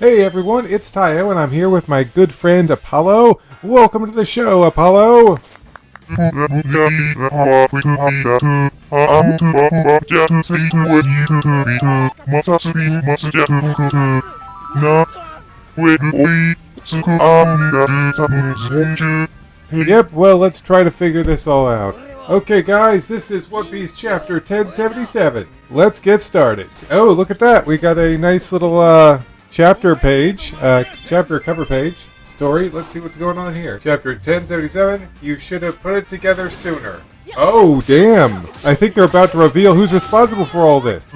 Hey everyone, it's Tayo and I'm here with my good friend Apollo. Welcome to the show, Apollo! Yep, well, let's try to figure this all out. Okay guys, this is One Piece chapter 1077. Let's get started. Oh, look at that. We got a nice little chapter page, chapter cover page. Story. Let's see what's going on here. Chapter 1077. You should have put it together sooner. Oh, damn. I think they're about to reveal who's responsible for all this.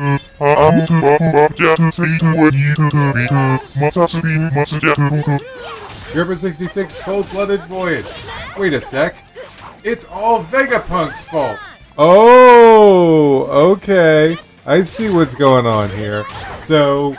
River 66 Cold-Blooded Voyage. Wait a sec. It's all Vegapunk's fault. Oh, okay. I see what's going on here. So,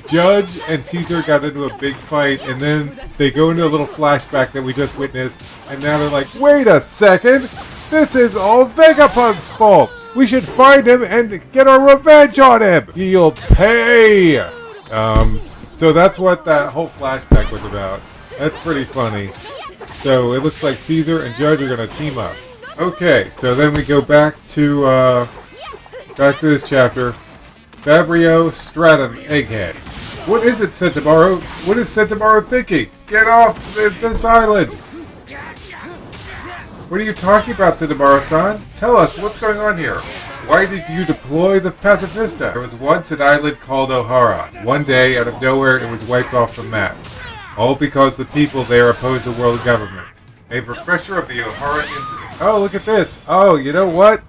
Judge and Caesar got into a big fight, and then they go into a little flashback that we just witnessed, and now they're like, wait a second! This is all Vegapunk's fault! We should find him and get our revenge on him! He'll pay! So that's what that whole flashback was about. That's pretty funny. So it looks like Caesar and Judge are going to team up. Okay, so then we go back to this chapter. Fabio Stratum Egghead. What is it, Centauro? What is Centauro thinking? Get off this island! What are you talking about, Centauro-san? Tell us, what's going on here? Why did you deploy the Pacifista? There was once an island called O'Hara. One day, out of nowhere, it was wiped off the map. All because the people there opposed the world government. A refresher of the O'Hara incident. Oh, look at this! Oh, you know what?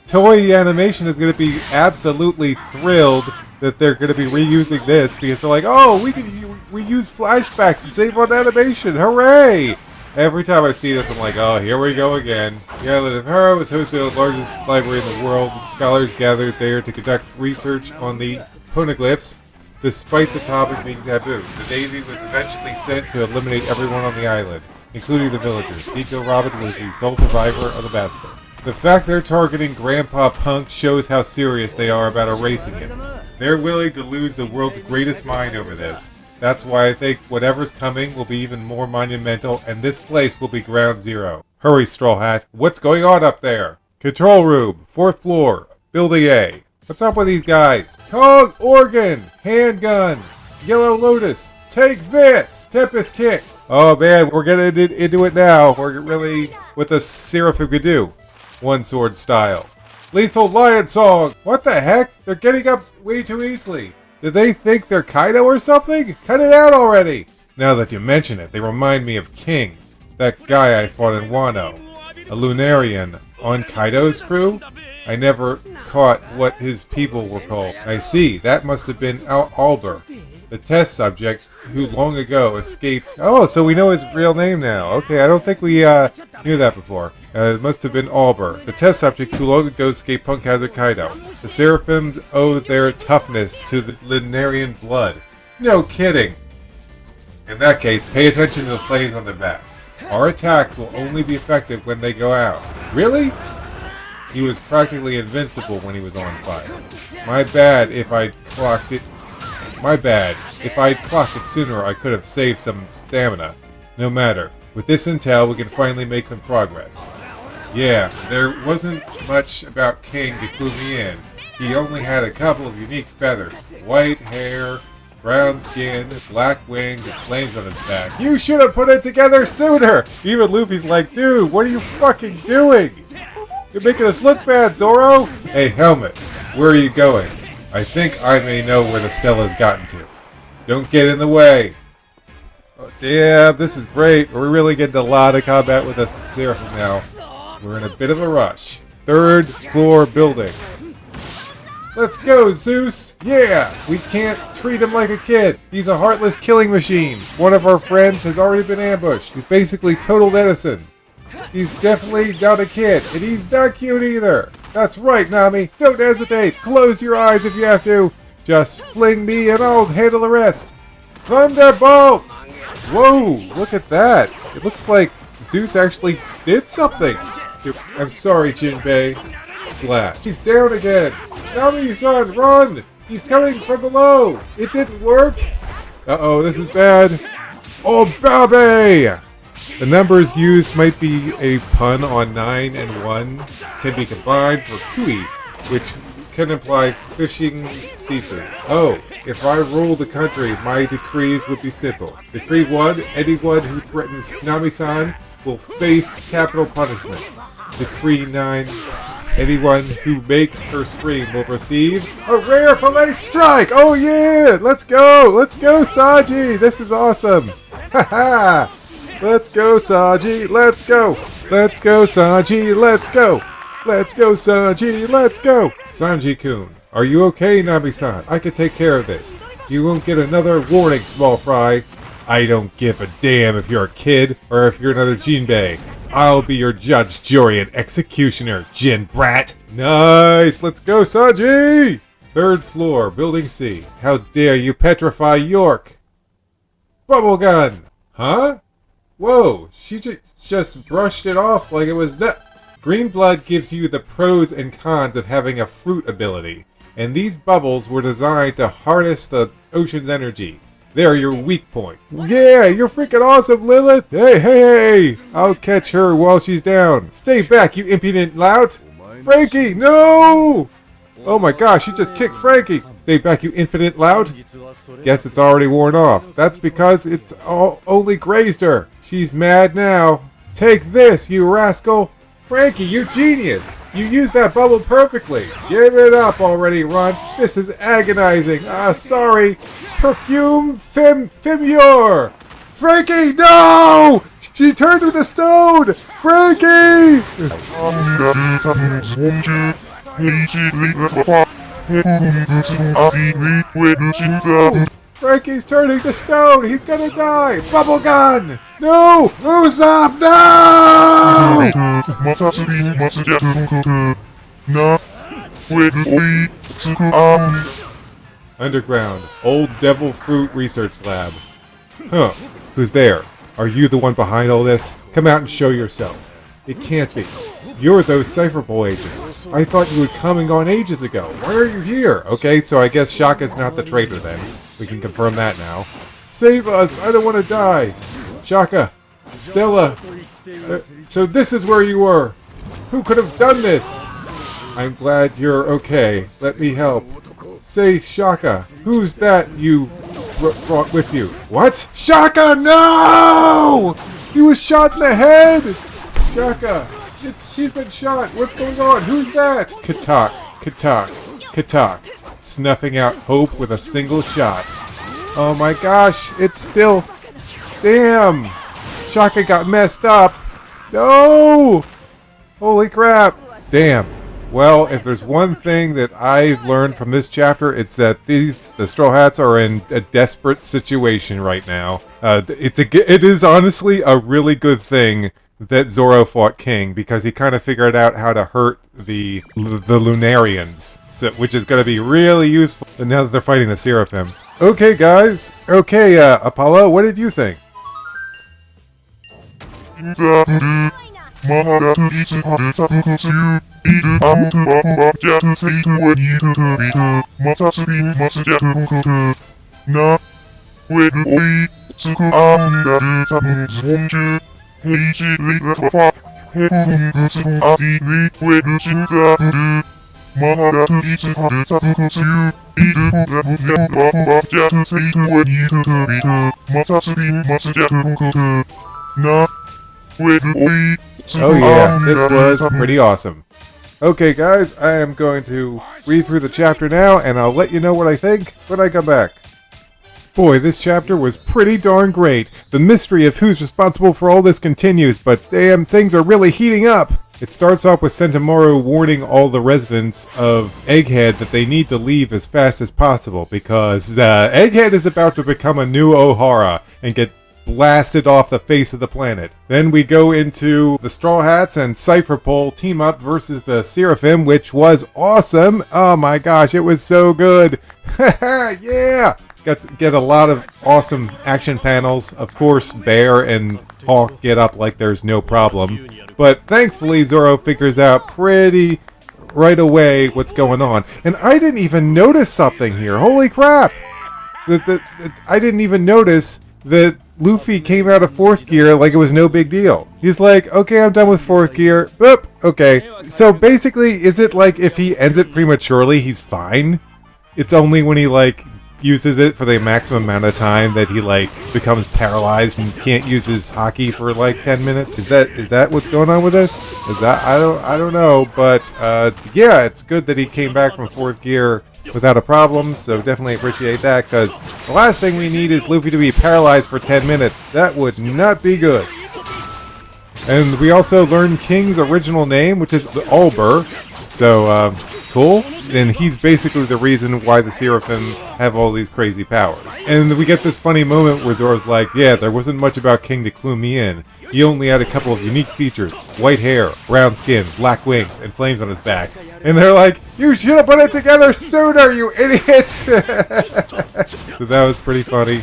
Toei Animation is going to be absolutely thrilled that they're going to be reusing this because they're like, oh, we can reuse flashbacks and save on animation, hooray! Every time I see this, I'm like, oh, here we go again. The island of Haro is hosted the largest library in the world. Scholars gathered there to conduct research on the poneglyphs, despite the topic being taboo. The Navy was eventually sent to eliminate everyone on the island, including the villagers. Nico Robin was the sole survivor of the massacre. The fact they're targeting Grandpa Punk shows how serious they are about erasing him. They're willing to lose the world's greatest mind over this. That's why I think whatever's coming will be even more monumental, and this place will be ground zero. Hurry, Straw Hat. What's going on up there? Control room, 4th floor, building A. What's up with these guys? Cog organ, handgun, Yellow Lotus. Take this! Tempest kick. Oh man, we're getting into it now. We're really what the Seraphim could do. One sword style. Lethal Lion Song! What the heck? They're getting up way too easily. Did they think they're Kaido or something? Cut it out already! Now that you mention it, they remind me of King. That guy I fought in Wano. A Lunarian on Kaido's crew? I never caught what his people were called. I see, that must have been Alber. The test subject who long ago escaped. Oh, so we know his real name now. Okay, I don't think we knew that before. It must have been Alber, the test subject who long ago escaped Punk Hazard Kaido. The Seraphim owe their toughness to the Lunarian blood. No kidding. In that case, pay attention to the flames on their back. Our attacks will only be effective when they go out. Really? He was practically invincible when he was on fire. My bad if I'd clocked it. If I'd clocked it sooner, I could have saved some stamina. No matter. With this intel, we can finally make some progress. Yeah, there wasn't much about King to clue me in. He only had a couple of unique feathers. White hair, brown skin, black wings, and flames on his back. You should have put it together sooner! Even Luffy's like, dude, what are you fucking doing? You're making us look bad, Zoro! Hey, Helmet, where are you going? I think I may know where the Stella's gotten to. Don't get in the way. Oh, yeah, this is great. We're really getting a lot of combat with the Seraphim now. We're in a bit of a rush. 3rd floor building. Let's go, Zeus! Yeah! We can't treat him like a kid. He's a heartless killing machine. One of our friends has already been ambushed. He's basically total innocent. He's definitely not a kid, and he's not cute either. That's right, Nami. Don't hesitate. Close your eyes if you have to. Just fling me and I'll handle the rest. Thunderbolt! Whoa, look at that. It looks like Zeus actually did something. I'm sorry, Jinbei. Splash. He's down again. Nami-san, run! He's coming from below. It didn't work. Uh-oh, this is bad. Oh, Babe! The numbers used might be a pun on 9 and 1 can be combined for kui, which can imply fishing seafood. Oh, if I rule the country, my decrees would be simple. Decree 1, anyone who threatens Nami-san will face capital punishment. Decree 9, anyone who makes her scream will receive a rare fillet strike! Oh yeah! Let's go! Let's go, Sanji! This is awesome! Haha! Let's go, Sanji! Let's go! Let's go, Sanji! Let's go! Let's go, Sanji! Let's go! Sanji-kun, are you okay, Nami-san? I can take care of this. You won't get another warning, small fry. I don't give a damn if you're a kid or if you're another Jinbei. I'll be your judge, jury, and executioner, Jin brat. Nice! Let's go, Sanji! 3rd floor, building C. How dare you petrify York? Bubble gun! Huh? Whoa, she just brushed it off like it was Green blood gives you the pros and cons of having a fruit ability, and these bubbles were designed to harness the ocean's energy. They're your weak point. Yeah, you're freaking awesome, Lilith! Hey, hey, hey! I'll catch her while she's down. Stay back, you impudent lout! Frankie, no! Oh my gosh, she just kicked Frankie! Stay back, you impudent lout! Guess it's already worn off. That's because it's only grazed her. She's mad now. Take this, you rascal! Frankie, you genius! You used that bubble perfectly! Give it up already, Runt! This is agonizing! Sorry! Perfume Fimure! Frankie, no! She turned into stone! Frankie! Frankie's turning to stone! He's gonna die! Bubble gun! No! Usopp, no! Underground. Old Devil Fruit Research Lab. Huh. Who's there? Are you the one behind all this? Come out and show yourself. It can't be. You're those Cypher Boy agents. I thought you had come and gone ages ago. Why are you here? Okay, so I guess Shaka's not the traitor then. We can confirm that now. Save us! I don't want to die! Shaka! Stella! So this is where you were! Who could have done this? I'm glad you're okay. Let me help. Say, Shaka, who's that you brought with you? What? Shaka, no! He was shot in the head! Shaka! He's been shot! What's going on? Who's that? Katak, Katak, Katak. Snuffing out hope with a single shot. Oh my gosh, it's still... Damn! Shaka got messed up! No! Holy crap! Damn. Well, if there's one thing that I've learned from this chapter, it's that the Straw Hats are in a desperate situation right now. It is honestly a really good thing that Zoro fought King, because he kind of figured out how to hurt the Lunarians, which is going to be really useful now that they're fighting the Seraphim. Okay, guys. Okay, Apollo, what did you think? Oh yeah, this was pretty awesome. Okay guys, I am going to read through the chapter now, and I'll let you know what I think when I come back. Boy, this chapter was pretty darn great. The mystery of who's responsible for all this continues, but damn, things are really heating up. It starts off with Sentomaru warning all the residents of Egghead that they need to leave as fast as possible, because Egghead is about to become a new Ohara and get blasted off the face of the planet. Then we go into the Straw Hats and Cypher Pole team up versus the Seraphim, which was awesome. Oh my gosh, it was so good. Yeah! Got to get a lot of awesome action panels. Of course, Bear and Hawk get up like there's no problem. But thankfully, Zoro figures out pretty right away what's going on. And I didn't even notice something here. Holy crap! I didn't even notice that Luffy came out of 4th gear like it was no big deal. He's like, okay, I'm done with 4th gear. Boop, okay. So basically, is it like if he ends it prematurely, he's fine? It's only when he like uses it for the maximum amount of time that he like becomes paralyzed and can't use his haki for like 10 minutes. Is that what's going on with this? Is that I don't know, but yeah, it's good that he came back from 4th gear without a problem, so definitely appreciate that, because the last thing we need is Luffy to be paralyzed for 10 minutes. That would not be good. And we also learned King's original name, which is Albur, so cool. And he's basically the reason why the Seraphim have all these crazy powers. And we get this funny moment where Zoro's like, yeah, there wasn't much about King to clue me in. He only had a couple of unique features: white hair, brown skin, black wings, and flames on his back. And they're like, you should have put it together sooner, you idiots! So that was pretty funny.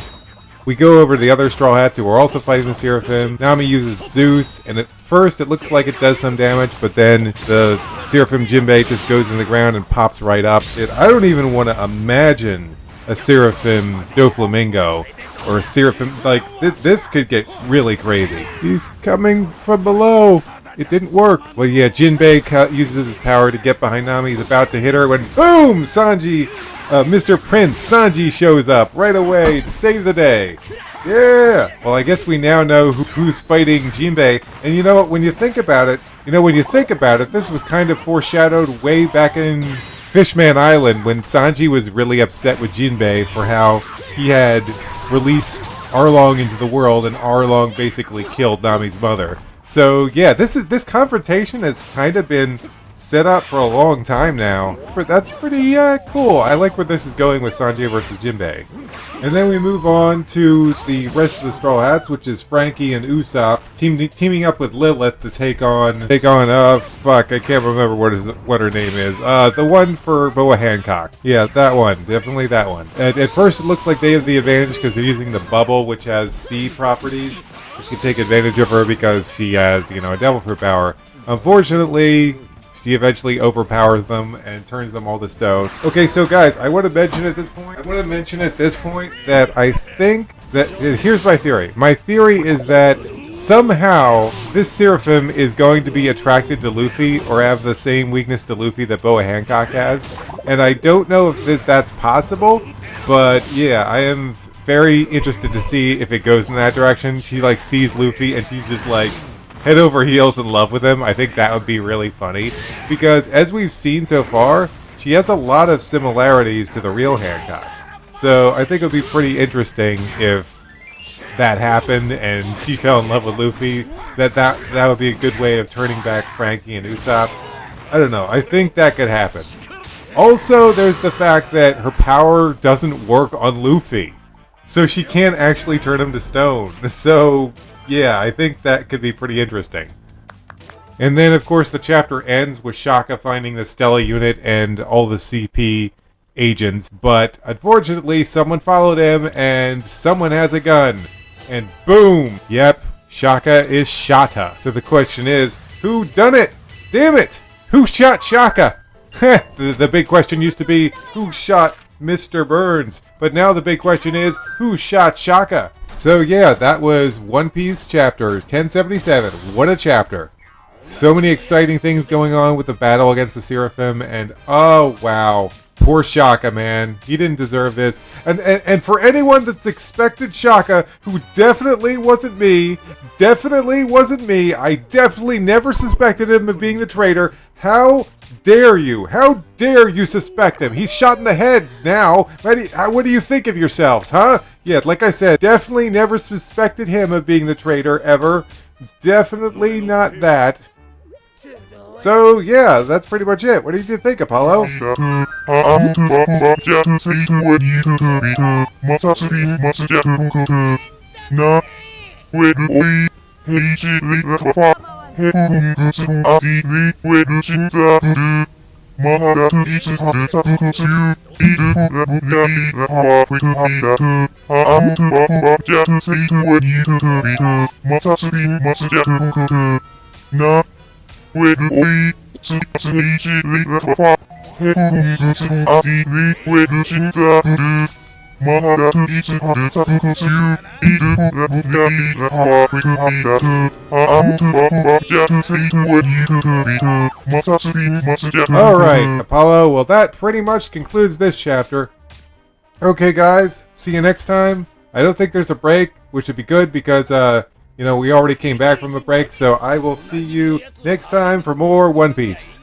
We go over to the other Straw Hats who are also fighting the Seraphim. Nami uses Zeus, and at first it looks like it does some damage, but then the Seraphim Jinbei just goes in the ground and pops right up. I don't even want to imagine a Seraphim Doflamingo, or a Seraphim, like, this could get really crazy. He's coming from below. It didn't work. Well, yeah, Jinbei uses his power to get behind Nami. He's about to hit her when, boom, Sanji, Mr. Prince Sanji shows up right away to save the day. Yeah! Well, I guess we now know who's fighting Jinbei. And you know what, when you think about it, this was kind of foreshadowed way back in Fishman Island when Sanji was really upset with Jinbei for how he had released Arlong into the world and Arlong basically killed Nami's mother. So yeah, this confrontation has kind of been set up for a long time now. But that's pretty cool. I like where this is going with Sanji versus Jinbei. And then we move on to the rest of the Straw Hats, which is Frankie and Usopp teaming up with Lilith to take on fuck, I can't remember what her name is. The one for Boa Hancock. Yeah, that one. Definitely that one. At first it looks like they have the advantage because they're using the bubble, which has seed properties, which can take advantage of her because she has, a devil fruit power. Unfortunately, she eventually overpowers them and turns them all to stone. Okay, so guys, I want to mention at this point that I think that, here's my theory. My theory is that somehow this Seraphim is going to be attracted to Luffy or have the same weakness to Luffy that Boa Hancock has. And I don't know if that's possible, but yeah, I am very interested to see if it goes in that direction. She like sees Luffy and she's just like head over heels in love with him. I think that would be really funny because as we've seen so far, she has a lot of similarities to the real Hancock. So I think it would be pretty interesting if that happened and she fell in love with Luffy. That would be a good way of turning back Frankie and Usopp. I don't know. I think that could happen. Also, there's the fact that her power doesn't work on Luffy. So she can't actually turn him to stone. So yeah, I think that could be pretty interesting. And then, of course, the chapter ends with Shaka finding the Stella unit and all the CP agents. But, unfortunately, someone followed him, and someone has a gun. And boom! Yep, Shaka is Shata. So the question is, who done it? Damn it! Who shot Shaka? The big question used to be, who shot Mr. Burns? But now the big question is, who shot Shaka? So yeah, that was One Piece chapter 1077. What a chapter. So many exciting things going on with the battle against the Seraphim, and oh wow, poor Shaka, man. He didn't deserve this. And for anyone that's expected Shaka, who definitely wasn't me, I definitely never suspected him of being the traitor. How dare you? How dare you suspect him? He's shot in the head now. What do you think of yourselves, huh? Yeah, like I said, definitely never suspected him of being the traitor, ever. Definitely not that. So, yeah, that's pretty much it. What did you think, Apollo? 마하다트 이츠하드 사쿠쿠스유 이드후라부야이라하와 크리트하이다트 아무트바후바자트 세이트 웬이트트 비트 마사스빈 마스자트. Alright, Apollo, well that pretty much concludes this chapter. Okay guys, see you next time. I don't think there's a break, which would be good because, we already came back from the break, so I will see you next time for more One Piece.